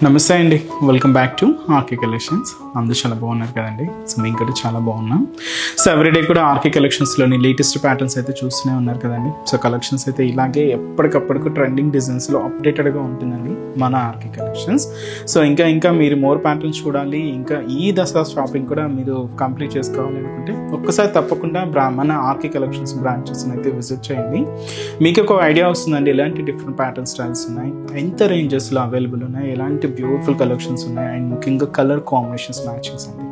నమస్తే అండి, welcome back to RK Collections. అందరూ చాలా బాగున్నారు కదండి. సో మేము కూడా చాలా బాగున్నాం. సో ఎవ్రీడే కూడా ఆర్కే కలెక్షన్స్లోని లేటెస్ట్ ప్యాటర్న్స్ అయితే చూస్తూనే ఉన్నారు కదండి. సో కలెక్షన్స్ అయితే ఇలాగే ఎప్పటికప్పటికి ట్రెండింగ్ డిజైన్స్లో అప్డేటెడ్గా ఉంటుందండి మన ఆర్కే కలెక్షన్స్. సో ఇంకా మీరు మోర్ ప్యాటర్న్స్ చూడాలి, ఇంకా ఈ దసరా షాపింగ్ కూడా మీరు కంప్లీట్ చేసుకోవాలి అనుకుంటే ఒక్కసారి తప్పకుండా మన ఆర్కే కలెక్షన్స్ బ్రాంచెస్ని అయితే విజిట్ చేయండి. మీకు ఒక ఐడియా వస్తుందండి ఎలాంటి డిఫరెంట్ ప్యాటర్న్ స్టైల్స్ ఉన్నాయి, ఎంత రేంజెస్లో అవైలబుల్ ఉన్నాయి, ఎలాంటి బ్యూటిఫుల్ కలెక్షన్స్ ఉన్నాయి, అండ్ ముఖ్యంగా కలర్ కాంబినేషన్స్ మ్యాచింగ్స్ అండి.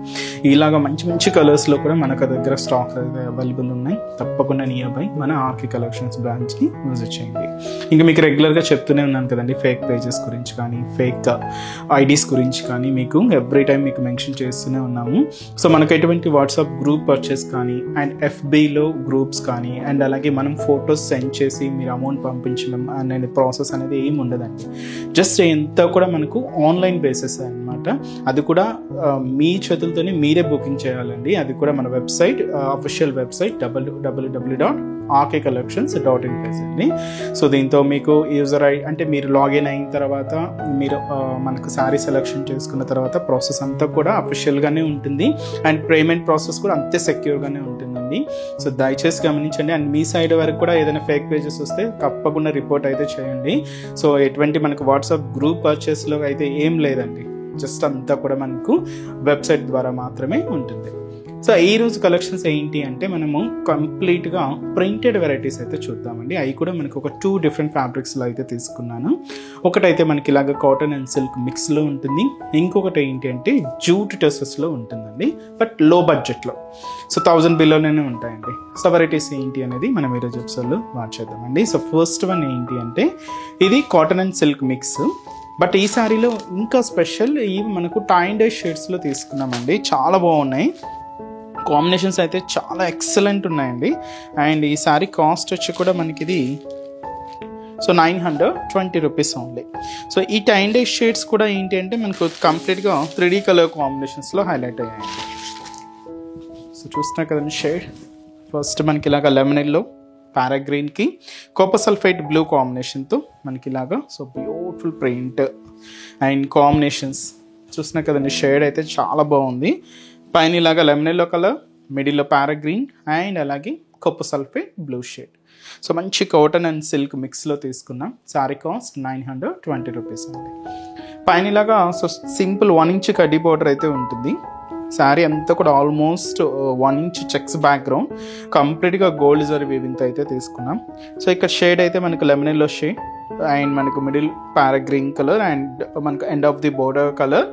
ఇలాగా మంచి కలర్స్లో కూడా మనకు దగ్గర స్టాక్ అయితే అవైలబుల్ ఉన్నాయి. తప్పకుండా నియర్ బై మన ఆర్కే కలెక్షన్స్ బ్రాంచ్ని విజిట్ చేయండి. ఇంకా మీకు రెగ్యులర్గా చెప్తూనే ఉన్నాను కదండి, ఫేక్ పేజెస్ గురించి కానీ ఫేక్ ఐడీస్ గురించి కానీ మీకు ఎవ్రీ టైం మీకు మెన్షన్ చేస్తూనే ఉన్నాము. సో మనకు ఎటువంటి వాట్సాప్ గ్రూప్ పర్చేస్ కానీ అండ్ ఎఫ్బీలో గ్రూప్స్ కానీ అండ్ అలాగే మనం ఫొటోస్ సెండ్ చేసి మీరు అమౌంట్ పంపించడం అనేది ప్రాసెస్ అనేది ఏమి ఉండదండి. జస్ట్ ఎంత కూడా మనకు ఆన్లైన్ బేసిస్ అన్నమాట. అది కూడా మీ చేతులతోనే మీరే బుకింగ్ చేయాలండి. అది కూడా మన వెబ్సైట్, అఫీషియల్ వెబ్సైట్ www.rkcollections.in అండి. సో దీంతో మీకు యూజర్ అంటే మీరు లాగిన్ అయిన తర్వాత మీరు మనకు శారీ సెలెక్షన్ చేసుకున్న తర్వాత ప్రాసెస్ అంతా కూడా అఫీషియల్గానే ఉంటుంది అండ్ పేమెంట్ ప్రాసెస్ కూడా అంతే సెక్యూర్గానే ఉంటుందండి. సో దయచేసి గమనించండి. అండ్ మీ సైడ్ వరకు కూడా ఏదైనా ఫేక్ పేజెస్ వస్తే తప్పకుండా రిపోర్ట్ అయితే చేయండి. సో ఎటువంటి మనకు వాట్సాప్ గ్రూప్ పర్చేస్లో అయితే ఏం లేదండి, జస్ట్ అంతా కూడా మనకు వెబ్సైట్ ద్వారా మాత్రమే ఉంటుంది. సో ఈరోజు కలెక్షన్స్ ఏంటి అంటే మనము కంప్లీట్గా ప్రింటెడ్ వెరైటీస్ అయితే చూద్దామండి. అవి కూడా మనకు ఒక 2 డిఫరెంట్ ఫ్యాబ్రిక్స్లో అయితే తీసుకున్నాను. ఒకటైతే మనకి ఇలాగ కాటన్ అండ్ సిల్క్ మిక్స్లో ఉంటుంది, ఇంకొకటి ఏంటి అంటే జూట్ డ్రెస్సెస్లో ఉంటుందండి, బట్ లో బడ్జెట్లో. సో 1000 బిలోనే ఉంటాయండి. సో వెరైటీస్ ఏంటి అనేది మనం ఈరోజు ఎపిసోడ్లో మార్చేద్దామండి. సో ఫస్ట్ వన్ ఏంటి అంటే ఇది cotton and silk mix, but ఈ శారీలో ఇంకా స్పెషల్ ఇవి మనకు టై అండ్ డై షేడ్స్లో తీసుకున్నామండి. చాలా బాగున్నాయి, కాంబినేషన్స్ అయితే చాలా ఎక్సలెంట్ ఉన్నాయండి. అండ్ ఈ శారీ కాస్ట్ వచ్చి కూడా మనకి ఇది సో 920 రూపీస్ ఓన్లీ. సో ఈ టై అండ్ డై షేడ్స్ కూడా ఏంటి అంటే మనకు కంప్లీట్గా 3D కలర్ కాంబినేషన్స్లో హైలైట్ అయ్యాయండి. సో చూస్తున్నా కదండి షేడ్. ఫస్ట్ మనకి ఇలాగ లెమన్ ఎల్లో పారాగ్రీన్కి కాపర్ సల్ఫైట్ బ్లూ కాంబినేషన్తో మనకి ఇలాగా so beautiful print and combinations చూస్తున్నా కదండి. షేడ్ అయితే చాలా బాగుంది. పైన ఇలాగా లెమన్ ఎల్లో కలర్, మిడిల్లో పారాగ్రీన్ అండ్ అలాగే copper sulphite blue shade. So మంచి కాటన్ అండ్ సిల్క్ మిక్స్లో తీసుకున్నాం. శారీ కాస్ట్ 920 రూపీస్ అండి. పైన ఇలాగా సో సింపుల్ 1 ఇంచ్ కడ్డీ బార్డర్ అయితే ఉంటుంది. శారీ అంతా కూడా ఆల్మోస్ట్ 1 ఇంచ్ చెక్స్ బ్యాక్గ్రౌండ్, కంప్లీట్గా గోల్డ్ జరీ వీవింగ్తో అయితే తీసుకున్నాం. సో ఇక్కడ షేడ్ అయితే మనకు లెమన్ ఎల్లో షేడ్ అండ్ మనకు మిడిల్ పారాగ్రీన్ కలర్ అండ్ మనకు end of the border colour.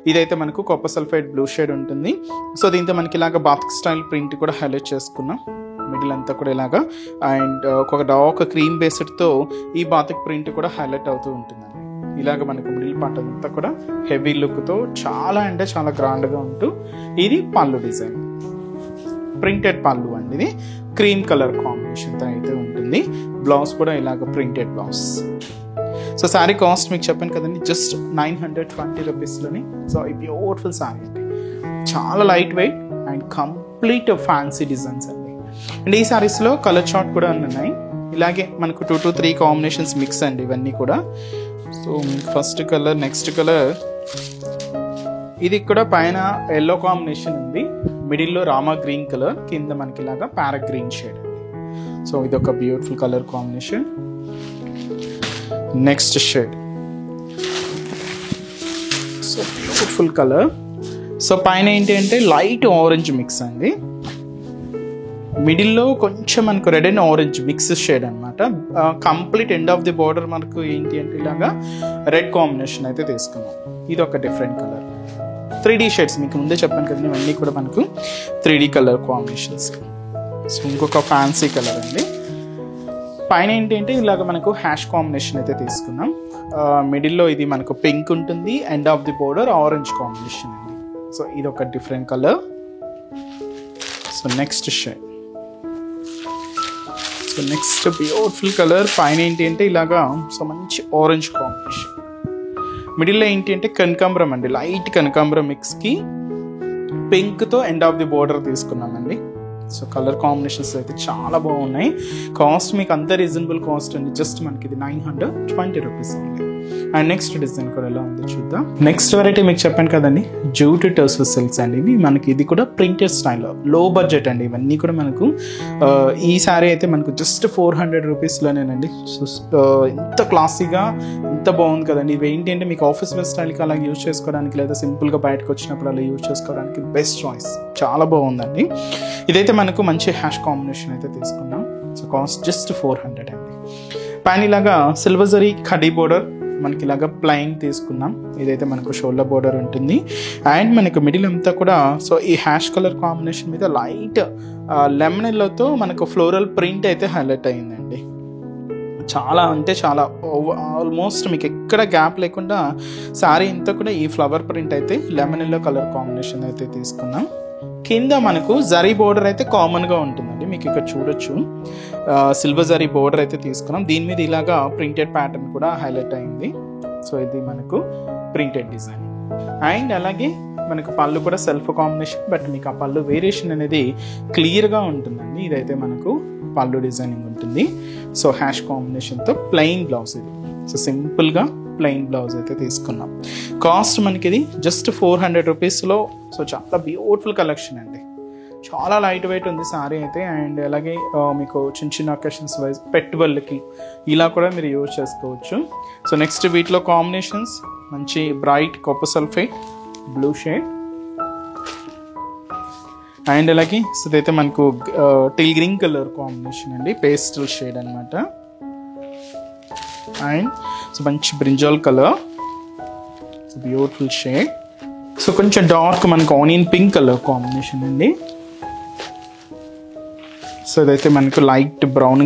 ఇదైతే మనకు కాపర్ సల్ఫైడ్ బ్లూ షేడ్ ఉంటుంది. సో దీంతో మనకి ఇలాగ బాతిక్ స్టైల్ ప్రింట్ కూడా హైలైట్ చేసుకున్నాం. మిడిల్ అంతా కూడా ఇలాగా అండ్ ఒక డార్క్ క్రీమ్ బేస్డ్తో ఈ బాతిక్ ప్రింట్ కూడా హైలైట్ అవుతూ ఉంటుందండి. ఇలాగ మనకు మిడిల్ పార్ట్ అంతా కూడా హెవీ లుక్తో చాలా అంటే చాలా గ్రాండ్గా ఉంటూ ఇది పళ్ళు డిజైన్, ప్రింటెడ్ పళ్ళు అండి. ఇది క్రీమ్ కలర్ కాంబినేషన్తో అయితే ఉంటుంది. బ్లౌజ్ కూడా ఇలాగ printed blouse. So sari cost మీకు చెప్పాను కదండి, జస్ట్ 920 రూపీస్లోని. సో ఈ బ్యూటిఫుల్ శారీ అండి, చాలా light weight and complete fancy designs అండి. అండ్ ఈ శారీస్లో కలర్ చార్ట్ కూడా ఉన్నాయి. ఇలాగే మనకు 2 to 3 కాంబినేషన్స్ మిక్స్ అండి ఇవన్నీ కూడా. So first colour, next colour, ఇది కూడా పైన ఎల్లో కాంబినేషన్ ఉంది, మిడిల్లో రామా గ్రీన్ కలర్, కింద మనకి ఇలాగా ప్యారా గ్రీన్ షేడ్ అండి. సో ఇది ఒక beautiful colour combination. Next shade so beautiful colour. So పైన ఏంటి అంటే లైట్ ఆరెంజ్ మిక్స్ అండి, మిడిల్లో కొంచెం మనకు red and orange mix shade అనమాట. Complete end of the border మనకు ఏంటి అంటే ఇలాగా రెడ్ కాంబినేషన్ అయితే తీసుకున్నాం. ఇది ఒక డిఫరెంట్ కలర్. 3D షేడ్స్ మీకు ముందే చెప్పాను కదండి, ఇవన్నీ కూడా మనకు 3D కలర్ కాంబినేషన్స్. సో ఇంకొక ఫ్యాన్సీ కలర్ అండి. పైన ఏంటి అంటే ఇలాగ మనకు హ్యాష్ కాంబినేషన్ అయితే తీసుకున్నాం. మిడిల్లో ఇది మనకు పింక్ ఉంటుంది, end of the border orange combination అండి. సో ఇది ఒక different colour. So next shade, so next beautiful colour. పైన ఏంటి అంటే ఇలాగా సో మంచి ఆరెంజ్ కాంబినేషన్, మిడిల్లో ఏంటి అంటే కనకాంబరం అండి, లైట్ కనకాంబరం మిక్స్కి పింక్తో ఎండ్ ఆఫ్ ది బోర్డర్ తీసుకున్నామండి. సో కలర్ కాంబినేషన్స్ అయితే చాలా బాగున్నాయి. కాస్ట్ మీకు అంత రీజనబుల్ కాస్ట్ అండి, జస్ట్ మనకి ఇది 920 రూపీస్ అండి. అండ్ నెక్స్ట్ డిజైన్ కూడా ఎలా ఉందో చూద్దాం. నెక్స్ట్ వెరైటీ మీకు చెప్పాను కదండి, జూట్ టర్సో సిల్క్స్ అండి. ఇవి మనకి ఇది కూడా ప్రింటెడ్ స్టైల్లో లో బడ్జెట్ అండి. ఇవన్నీ కూడా మనకు ఈ శారీ అయితే మనకు జస్ట్ 400 రూపీస్లోనేనండి. సో ఎంత క్లాసీగా ఎంత బాగుంది కదండి. ఇవి ఏంటి అంటే మీకు ఆఫీస్ వేర్ స్టైల్కి అలా యూజ్ చేసుకోవడానికి లేదా సింపుల్గా బయటకు వచ్చినప్పుడు అలా యూజ్ చేసుకోవడానికి బెస్ట్ చాయిస్. చాలా బాగుందండి. ఇదైతే మనకు మంచి హ్యాష్ కాంబినేషన్ అయితే తీసుకున్నాం. సో కాస్ట్ జస్ట్ 400 అండి. పైన ఇలాగా సిల్వర్ జరీ కడీ బోర్డర్ మనకి ఇలాగా ప్లెయిన్ తీసుకున్నాం. ఇదైతే మనకు షోల్డర్ బోర్డర్ ఉంటుంది. అండ్ మనకు మిడిల్ అంతా కూడా సో ఈ హ్యాష్ కలర్ కాంబినేషన్ మీద లైట్ లెమన్ ఎల్లోతో మనకు ఫ్లోరల్ ప్రింట్ అయితే హైలైట్ అయ్యిందండి. చాలా అంటే చాలా ఆల్మోస్ట్ మీకు ఎక్కడ గ్యాప్ లేకుండా శారీ అంతా కూడా ఈ ఫ్లవర్ ప్రింట్ అయితే లెమన్ ఎల్లో కలర్ కాంబినేషన్ అయితే తీసుకున్నాం. కింద మనకు జరీ బోర్డర్ అయితే కామన్గా ఉంటుందండి. మీకు ఇక్కడ చూడొచ్చు సిల్వర్ జరీ బోర్డర్ అయితే తీసుకున్నాం. దీని మీద ఇలాగా ప్రింటెడ్ ప్యాటర్న్ కూడా హైలైట్ అయింది. సో ఇది మనకు ప్రింటెడ్ డిజైన్. అండ్ అలాగే మనకు పళ్ళు కూడా సెల్ఫ్ కాంబినేషన్, బట్ మీకు ఆ పళ్ళు వేరియేషన్ అనేది క్లియర్గా ఉంటుందండి. ఇదైతే మనకు పళ్ళు డిజైనింగ్ ఉంటుంది. సో హ్యాష్ కాంబినేషన్తో ప్లెయిన్ బ్లౌజ్ ఇది. సో సింపుల్గా ప్లెయిన్ బ్లౌజ్ అయితే తీసుకున్నాం. కాస్ట్ మనకి ఇది జస్ట్ 400 రూపీస్లో. సో చాలా బ్యూటిఫుల్ కలెక్షన్ అండి. చాలా లైట్ వెయిట్ ఉంది సారీ అయితే. అండ్ అలాగే మీకు చిన్న చిన్న అకేషన్స్ వైజ్ పెట్టుబడులకి ఇలా కూడా మీరు యూజ్ చేసుకోవచ్చు. సో నెక్స్ట్ వీటిలో కాంబినేషన్స్ మంచి bright copper sulphate blue shade, and అలాగే సో ఇదైతే మనకు టిల్ గ్రీన్ కలర్ కాంబినేషన్ అండి, పేస్టల్ షేడ్ అనమాట. అండ్ సో మంచి brinjal colour, so beautiful shade. So కొంచెం డార్క్ మనకు ఆనియన్ పింక్ కలర్ కాంబినేషన్ అండి. సో ఇదైతే మనకు light brown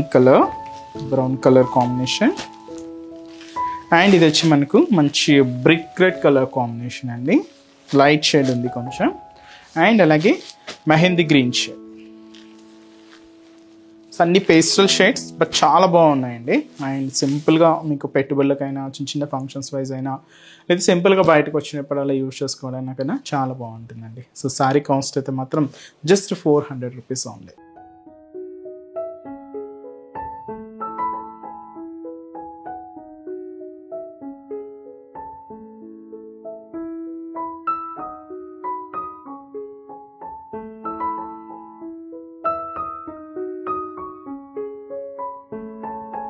colour combination. And ఇది వచ్చి మనకు మంచి బ్రిక్ రెడ్ కలర్ కాంబినేషన్ అండి, లైట్ షేడ్ ఉంది కొంచెం. అండ్ అలాగే మెహందీ గ్రీన్ షేడ్. అన్ని పేస్టల్ షేడ్స్ బట్ చాలా బాగున్నాయండి. అండ్ సింపుల్గా మీకు పెట్టుబడులకైనా చిన్న చిన్న ఫంక్షన్స్ వైజ్ అయినా లేదా సింపుల్గా బయటకు వచ్చినప్పుడు అలా యూజ్ చేసుకోవడానికైనా చాలా బాగుంటుందండి. సో శారీ కాస్ట్ అయితే మాత్రం జస్ట్ 400 రూపీస్ ఉంది.